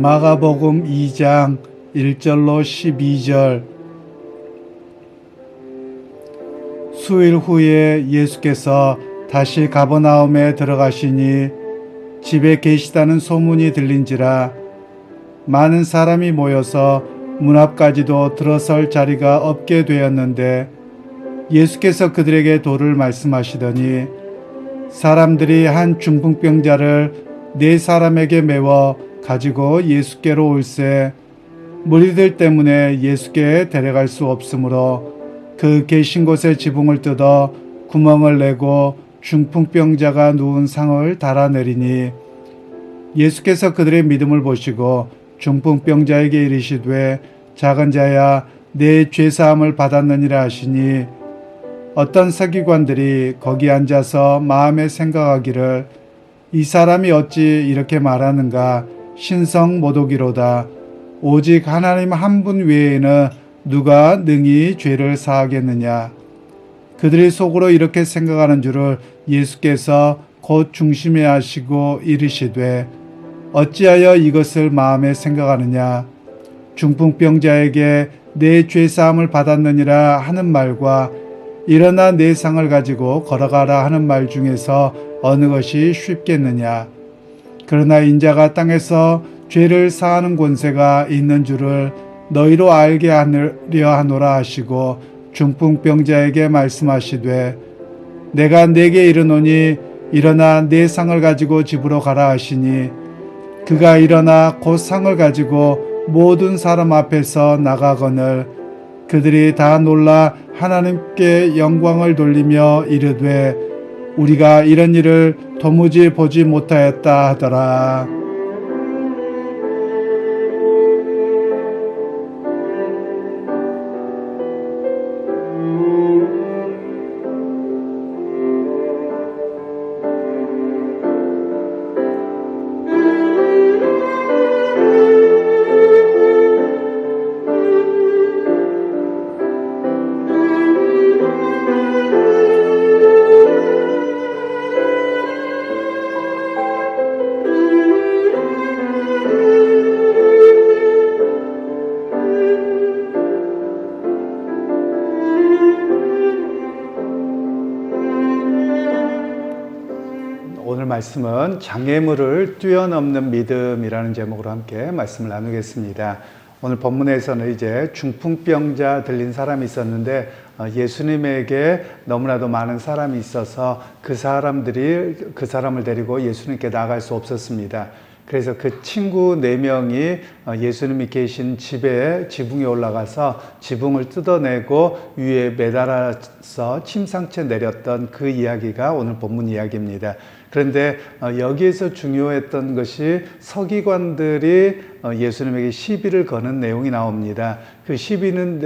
마가복음 2장 1절로 12절. 수일 후에 예수께서 다시 가버나움에 들어가시니 집에 계시다는 소문이 들린지라 많은 사람이 모여서 문 앞까지도 들어설 자리가 없게 되었는데 예수께서 그들에게 도를 말씀하시더니 사람들이 한 중풍병자를 4사람에게 메워 가지고 예수께로 올세 무리들 때문에 예수께 데려갈 수 없으므로 그 계신 곳에 지붕을 뜯어 구멍을 내고 중풍병자가 누운 상을 달아내리니 예수께서 그들의 믿음을 보시고 중풍병자에게 이르시되 작은 자야 내 죄사함을 받았느니라 하시니 어떤 서기관들이 거기 앉아서 마음에 생각하기를 이 사람이 어찌 이렇게 말하는가 신성 모독이로다. 오직 하나님 한 분 외에는 누가 능히 죄를 사하겠느냐. 그들이 속으로 이렇게 생각하는 줄을 예수께서 곧 중심에 하시고 이르시되 어찌하여 이것을 마음에 생각하느냐. 중풍병자에게 내 죄사함을 받았느니라 하는 말과 일어나 내 상을 가지고 걸어가라 하는 말 중에서 어느 것이 쉽겠느냐. 그러나 인자가 땅에서 죄를 사하는 권세가 있는 줄을 너희로 알게 하려 하노라 하시고 중풍병자에게 말씀하시되 내가 네게 이르노니 일어나 내 상을 가지고 집으로 가라 하시니 그가 일어나 곧 상을 가지고 모든 사람 앞에서 나가거늘 그들이 다 놀라 하나님께 영광을 돌리며 이르되 우리가 이런 일을 도무지 보지 못하였다 하더라. 오늘 말씀은 장애물을 뛰어넘는 믿음이라는 제목으로 함께 말씀을 나누겠습니다. 오늘 본문에서는 이제 중풍병자 들린 사람이 있었는데 예수님에게 너무나도 많은 사람이 있어서 그 사람을 데리고 예수님께 나갈 수 없었습니다. 그래서 그 친구 4명이 예수님이 계신 집에 지붕에 올라가서 지붕을 뜯어내고 위에 매달아서 침상채 내렸던 그 이야기가 오늘 본문 이야기입니다. 그런데 여기에서 중요했던 것이 서기관들이 예수님에게 시비를 거는 내용이 나옵니다. 그 시비는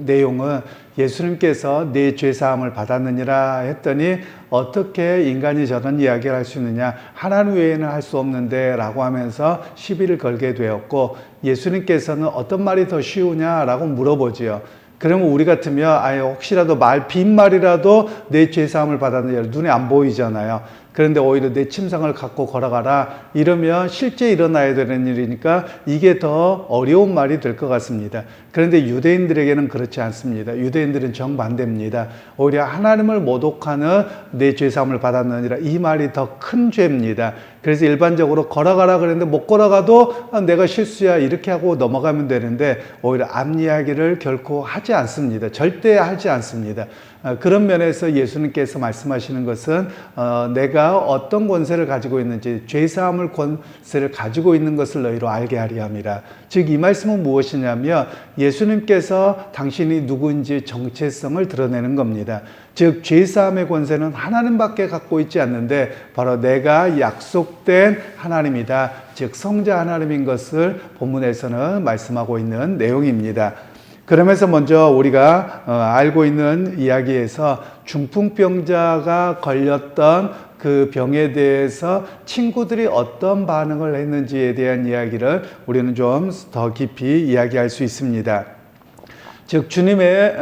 내용은 예수님께서 내 죄사함을 받았느니라 했더니 어떻게 인간이 저런 이야기를 할 수 있느냐, 하나님 외에는 할 수 없는데 라고 하면서 시비를 걸게 되었고 예수님께서는 어떤 말이 더 쉬우냐라고 물어보지요. 그러면 우리 같으면 혹시라도 빈말이라도 내 죄사함을 받았느냐 눈에 안 보이잖아요. 그런데 오히려 내 침상을 갖고 걸어가라 이러면 실제 일어나야 되는 일이니까 이게 더 어려운 말이 될 것 같습니다. 그런데 유대인들에게는 그렇지 않습니다. 유대인들은 정반대입니다. 오히려 하나님을 모독하는 내 죄사함을 받았느니라 이 말이 더 큰 죄입니다. 그래서 일반적으로 걸어가라 그랬는데 못 걸어가도 내가 실수야 이렇게 하고 넘어가면 되는데 오히려 앞 이야기를 결코 하지 않습니다. 절대 하지 않습니다. 그런 면에서 예수님께서 말씀하시는 것은 내가 어떤 권세를 가지고 있는지 죄사함을 권세를 가지고 있는 것을 너희로 알게 하리 함이라. 즉 이 말씀은 무엇이냐면 예수님께서 당신이 누구인지 정체성을 드러내는 겁니다. 즉 죄사함의 권세는 하나님밖에 갖고 있지 않는데 바로 내가 약속된 하나님이다. 즉 성자 하나님인 것을 본문에서는 말씀하고 있는 내용입니다. 그러면서 먼저 우리가 알고 있는 이야기에서 중풍병자가 걸렸던 그 병에 대해서 친구들이 어떤 반응을 했는지에 대한 이야기를 우리는 좀 더 깊이 이야기할 수 있습니다. 즉 주님의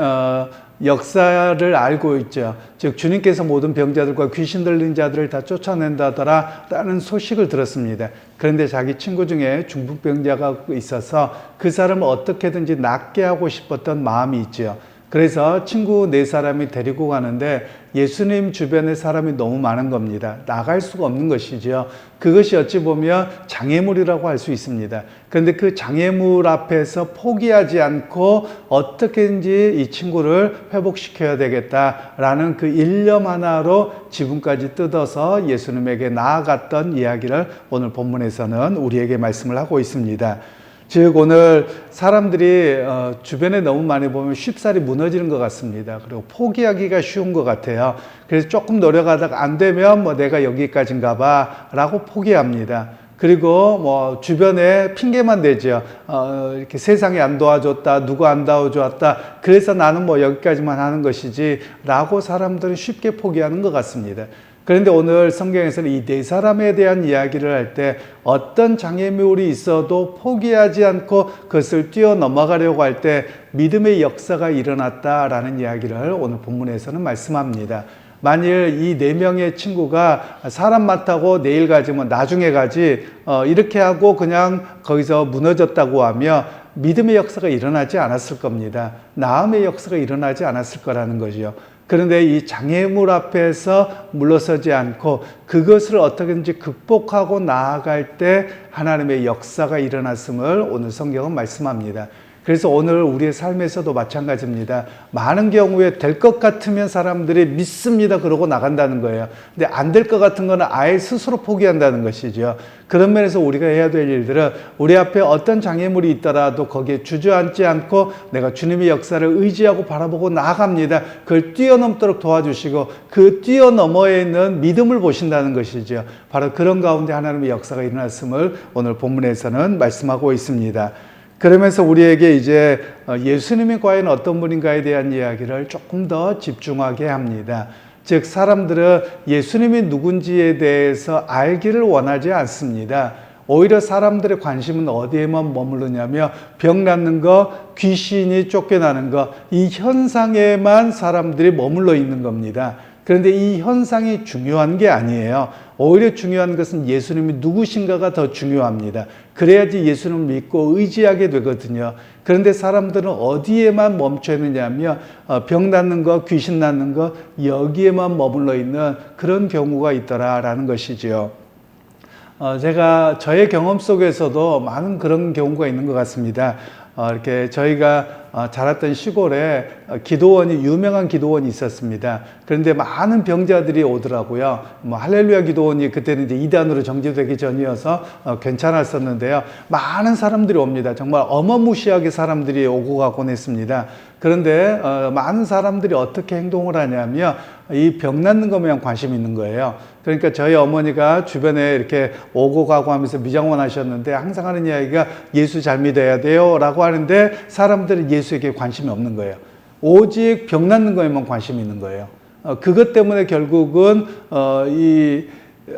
역사를 알고 있죠. 즉 주님께서 모든 병자들과 귀신 들린 자들을 다 쫓아낸다더라 라는 소식을 들었습니다. 그런데 자기 친구 중에 중풍병자가 있어서 그 사람을 어떻게든지 낫게 하고 싶었던 마음이 있죠. 그래서 친구 4사람이 데리고 가는데 예수님 주변에 사람이 너무 많은 겁니다. 나갈 수가 없는 것이죠. 그것이 어찌 보면 장애물이라고 할 수 있습니다. 그런데 그 장애물 앞에서 포기하지 않고 어떻게든지 이 친구를 회복시켜야 되겠다라는 그 일념 하나로 지붕까지 뜯어서 예수님에게 나아갔던 이야기를 오늘 본문에서는 우리에게 말씀을 하고 있습니다. 즉 오늘 사람들이 주변에 너무 많이 보면 쉽사리 무너지는 것 같습니다. 그리고 포기하기가 쉬운 것 같아요. 그래서 조금 노력하다가 안 되면 뭐 내가 여기까지인가 봐 라고 포기합니다. 그리고 뭐 주변에 핑계만 대죠. 이렇게 세상이 안 도와줬다, 누구 안 도와줬다, 그래서 나는 뭐 여기까지만 하는 것이지 라고 사람들은 쉽게 포기하는 것 같습니다. 그런데 오늘 성경에서는 이 4사람에 대한 이야기를 할 때 어떤 장애물이 있어도 포기하지 않고 그것을 뛰어넘어가려고 할 때 믿음의 역사가 일어났다라는 이야기를 오늘 본문에서는 말씀합니다. 만일 이 4명의 친구가 사람 많다고 내일 가지 뭐 나중에 가지 이렇게 하고 그냥 거기서 무너졌다고 하면 믿음의 역사가 일어나지 않았을 겁니다. 나음의 역사가 일어나지 않았을 거라는 거죠. 그런데 이 장애물 앞에서 물러서지 않고 그것을 어떻게든지 극복하고 나아갈 때 하나님의 역사가 일어났음을 오늘 성경은 말씀합니다. 그래서 오늘 우리의 삶에서도 마찬가지입니다. 많은 경우에 될 것 같으면 사람들이 믿습니다 그러고 나간다는 거예요. 근데 안 될 것 같은 거는 아예 스스로 포기한다는 것이죠. 그런 면에서 우리가 해야 될 일들은 우리 앞에 어떤 장애물이 있더라도 거기에 주저앉지 않고 내가 주님의 역사를 의지하고 바라보고 나아갑니다. 그걸 뛰어넘도록 도와주시고 그 뛰어넘어에 있는 믿음을 보신다는 것이죠. 바로 그런 가운데 하나님의 역사가 일어났음을 오늘 본문에서는 말씀하고 있습니다. 그러면서 우리에게 이제 예수님이 과연 어떤 분인가에 대한 이야기를 조금 더 집중하게 합니다. 즉 사람들은 예수님이 누군지에 대해서 알기를 원하지 않습니다. 오히려 사람들의 관심은 어디에만 머무르냐면 병 낫는 것, 귀신이 쫓겨나는 것, 이 현상에만 사람들이 머물러 있는 겁니다. 그런데 이 현상이 중요한 게 아니에요. 오히려 중요한 것은 예수님이 누구신가가 더 중요합니다. 그래야지 예수님을 믿고 의지하게 되거든요. 그런데 사람들은 어디에만 멈춰 있느냐면 병 낫는 것, 귀신 낫는 것, 여기에만 머물러 있는 그런 경우가 있더라라는 것이죠. 제가 저의 경험 속에서도 많은 그런 경우가 있는 것 같습니다. 이렇게 저희가 자랐던 시골에 유명한 기도원이 있었습니다. 그런데 많은 병자들이 오더라고요. 뭐 할렐루야 기도원이 그때는 이제 이단으로 정지되기 전이어서 괜찮았었는데요. 많은 사람들이 옵니다. 정말 어마무시하게 사람들이 오고 가곤 했습니다. 그런데 많은 사람들이 어떻게 행동을 하냐면 이 병 낫는 것에만 관심이 있는 거예요. 그러니까 저희 어머니가 주변에 이렇게 오고 가고 하면서 미장원 하셨는데 항상 하는 이야기가 예수 잘 믿어야 돼요 라고 하는데 사람들은 예수에게 관심이 없는 거예요. 오직 병 낫는 것에만 관심이 있는 거예요. 그것 때문에 결국은 이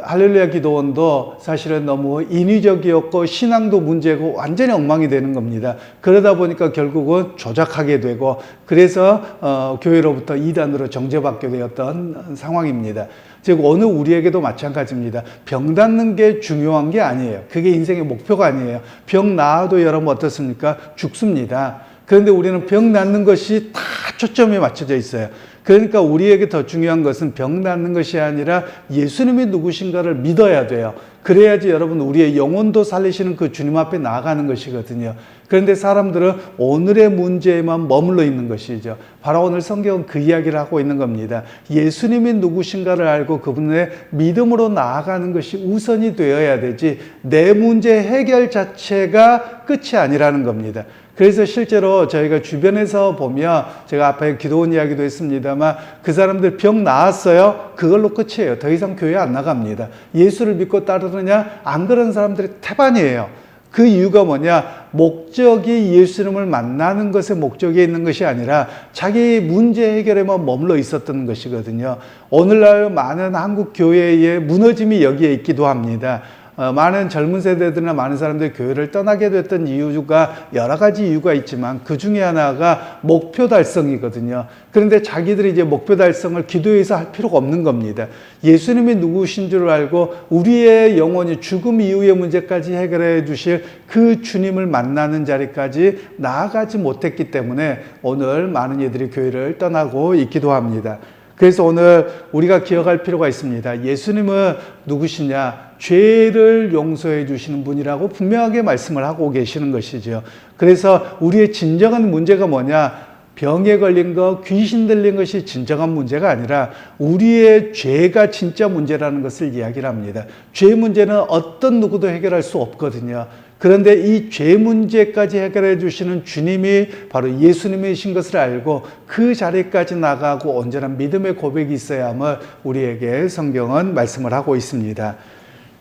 할렐루야 기도원도 사실은 너무 인위적이었고 신앙도 문제고 완전히 엉망이 되는 겁니다. 그러다 보니까 결국은 조작하게 되고 그래서 교회로부터 이단으로 정죄받게 되었던 상황입니다. 즉 오늘 우리에게도 마찬가지입니다. 병 낫는 게 중요한 게 아니에요. 그게 인생의 목표가 아니에요. 병 나아도 여러분 어떻습니까? 죽습니다. 그런데 우리는 병 낫는 것이 다 초점이 맞춰져 있어요. 그러니까 우리에게 더 중요한 것은 병 낫는 것이 아니라 예수님이 누구신가를 믿어야 돼요. 그래야지 여러분 우리의 영혼도 살리시는 그 주님 앞에 나아가는 것이거든요. 그런데 사람들은 오늘의 문제에만 머물러 있는 것이죠. 바로 오늘 성경은 그 이야기를 하고 있는 겁니다. 예수님이 누구신가를 알고 그분의 믿음으로 나아가는 것이 우선이 되어야 되지 내 문제 해결 자체가 끝이 아니라는 겁니다. 그래서 실제로 저희가 주변에서 보면 제가 앞에 기도원 이야기도 했습니다만 그 사람들 병 나았어요. 그걸로 끝이에요. 더 이상 교회 안 나갑니다. 예수를 믿고 따르느냐? 안 그런 사람들이 태반이에요. 그 이유가 뭐냐? 목적이 예수님을 만나는 것에 목적이 있는 것이 아니라 자기 문제 해결에만 머물러 있었던 것이거든요. 오늘날 많은 한국 교회의 무너짐이 여기에 있기도 합니다. 많은 젊은 세대들이나 많은 사람들이 교회를 떠나게 됐던 이유가 여러 가지 이유가 있지만 그 중에 하나가 목표 달성이거든요. 그런데 자기들이 이제 목표 달성을 기도해서 할 필요가 없는 겁니다. 예수님이 누구신 줄 알고 우리의 영혼이 죽음 이후의 문제까지 해결해 주실 그 주님을 만나는 자리까지 나아가지 못했기 때문에 오늘 많은 이들이 교회를 떠나고 있기도 합니다. 그래서 오늘 우리가 기억할 필요가 있습니다. 예수님은 누구시냐? 죄를 용서해 주시는 분이라고 분명하게 말씀을 하고 계시는 것이죠. 그래서 우리의 진정한 문제가 뭐냐? 병에 걸린 것, 귀신 들린 것이 진정한 문제가 아니라 우리의 죄가 진짜 문제라는 것을 이야기를 합니다. 죄 문제는 어떤 누구도 해결할 수 없거든요. 그런데 이 죄 문제까지 해결해 주시는 주님이 바로 예수님이신 것을 알고 그 자리까지 나가고 온전한 믿음의 고백이 있어야만 우리에게 성경은 말씀을 하고 있습니다.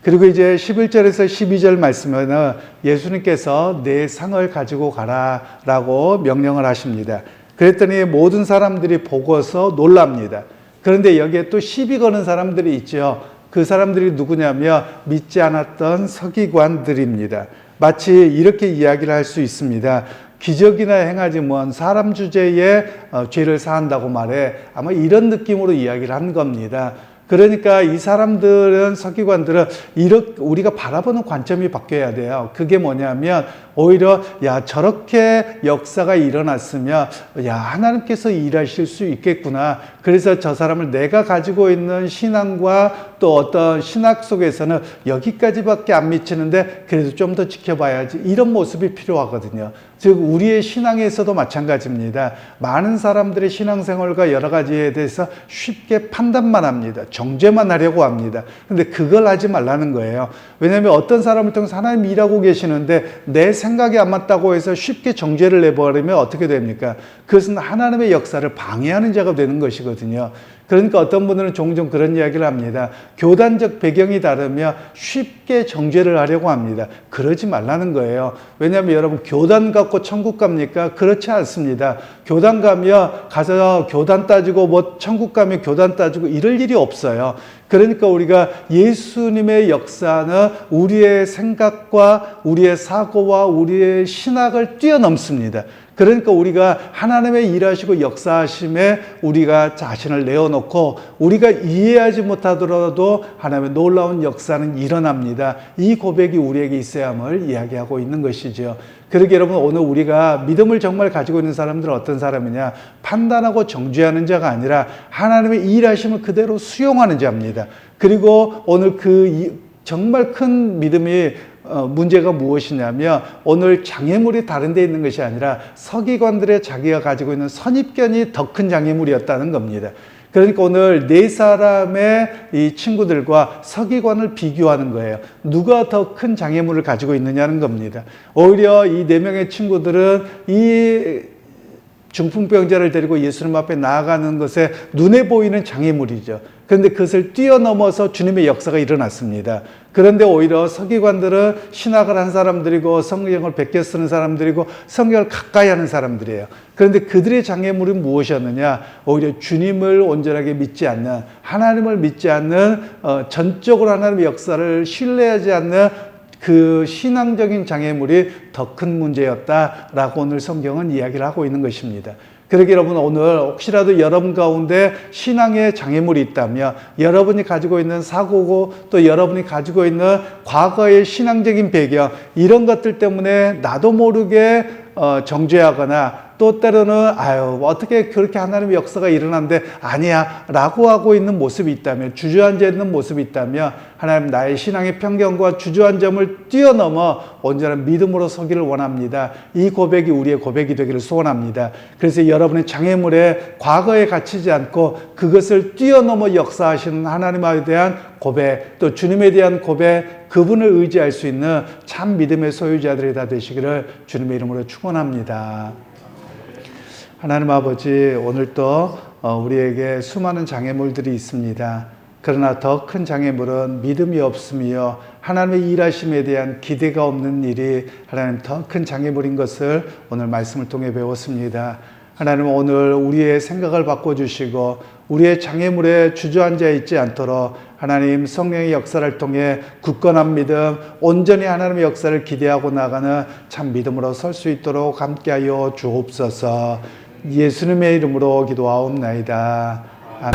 그리고 이제 11절에서 12절 말씀에는 예수님께서 내 상을 가지고 가라라고 명령을 하십니다. 그랬더니 모든 사람들이 보고서 놀랍니다. 그런데 여기에 또 시비 거는 사람들이 있죠. 그 사람들이 누구냐면 믿지 않았던 서기관들입니다. 마치 이렇게 이야기를 할 수 있습니다. 기적이나 행하지 뭔 사람 주제에 죄를 사한다고 말해. 아마 이런 느낌으로 이야기를 한 겁니다. 그러니까 이 사람들은, 서기관들은 이렇게 우리가 바라보는 관점이 바뀌어야 돼요. 그게 뭐냐면 오히려 야, 저렇게 역사가 일어났으면 야, 하나님께서 일하실 수 있겠구나. 그래서 저 사람을 내가 가지고 있는 신앙과 또 어떤 신학 속에서는 여기까지밖에 안 미치는데 그래도 좀 더 지켜봐야지. 이런 모습이 필요하거든요. 즉 우리의 신앙에서도 마찬가지입니다. 많은 사람들의 신앙생활과 여러 가지에 대해서 쉽게 판단만 합니다. 정죄만 하려고 합니다. 그런데 그걸 하지 말라는 거예요. 왜냐하면 어떤 사람을 통해서 하나님이 일하고 계시는데 내 생각이 안 맞다고 해서 쉽게 정죄를 내버리면 어떻게 됩니까? 그것은 하나님의 역사를 방해하는 자가 되는 것이거든요. 그러니까 어떤 분들은 종종 그런 이야기를 합니다. 교단적 배경이 다르며 쉽게 정죄를 하려고 합니다. 그러지 말라는 거예요. 왜냐하면 여러분 교단 갖고 천국 갑니까? 그렇지 않습니다. 교단 가면 가서 교단 따지고 뭐 천국 가면 교단 따지고 이럴 일이 없어요. 그러니까 우리가 예수님의 역사는 우리의 생각과 우리의 사고와 우리의 신학을 뛰어넘습니다. 그러니까 우리가 하나님의 일하시고 역사하심에 우리가 자신을 내어놓고 우리가 이해하지 못하더라도 하나님의 놀라운 역사는 일어납니다. 이 고백이 우리에게 있어야만 이야기하고 있는 것이죠. 그러게 여러분, 오늘 우리가 믿음을 정말 가지고 있는 사람들은 어떤 사람이냐? 판단하고 정죄하는 자가 아니라 하나님의 일하심을 그대로 수용하는 자입니다. 그리고 오늘 정말 큰 믿음이 문제가 무엇이냐면 오늘 장애물이 다른 데 있는 것이 아니라 서기관들의 자기가 가지고 있는 선입견이 더 큰 장애물이었다는 겁니다. 그러니까 오늘 네 사람의 이 친구들과 서기관을 비교하는 거예요. 누가 더 큰 장애물을 가지고 있느냐는 겁니다. 오히려 이 네 명의 친구들은 이 중풍병자를 데리고 예수님 앞에 나아가는 것에 눈에 보이는 장애물이죠. 그런데 그것을 뛰어넘어서 주님의 역사가 일어났습니다. 그런데 오히려 서기관들은 신학을 한 사람들이고 성경을 베껴 쓰는 사람들이고 성경을 가까이 하는 사람들이에요. 그런데 그들의 장애물은 무엇이었느냐? 오히려 주님을 온전하게 믿지 않는, 하나님을 믿지 않는, 전적으로 하나님의 역사를 신뢰하지 않는 그 신앙적인 장애물이 더 큰 문제였다라고 오늘 성경은 이야기를 하고 있는 것입니다. 그러기 여러분, 오늘 혹시라도 여러분 가운데 신앙의 장애물이 있다면 여러분이 가지고 있는 사고고 또 여러분이 가지고 있는 과거의 신앙적인 배경, 이런 것들 때문에 나도 모르게 정죄하거나 또 때로는 어떻게 그렇게 하나님의 역사가 일어났는데 아니야 라고 하고 있는 모습이 있다면, 주저앉아 있는 모습이 있다면 하나님 나의 신앙의 편견과 주저앉음을 뛰어넘어 온전한 믿음으로 서기를 원합니다. 이 고백이 우리의 고백이 되기를 소원합니다. 그래서 여러분의 장애물에 과거에 갇히지 않고 그것을 뛰어넘어 역사하시는 하나님에 대한 고백, 또 주님에 대한 고백, 그분을 의지할 수 있는 참 믿음의 소유자들이 다 되시기를 주님의 이름으로 축원합니다. 하나님 아버지, 오늘도 우리에게 수많은 장애물들이 있습니다. 그러나 더 큰 장애물은 믿음이 없음이요 하나님의 일하심에 대한 기대가 없는 일이 하나님 더 큰 장애물인 것을 오늘 말씀을 통해 배웠습니다. 하나님, 오늘 우리의 생각을 바꿔주시고 우리의 장애물에 주저앉아 있지 않도록 하나님 성령의 역사를 통해 굳건한 믿음, 온전히 하나님의 역사를 기대하고 나가는 참 믿음으로 설 수 있도록 함께하여 주옵소서. 예수님의 이름으로 기도하옵나이다. 아멘.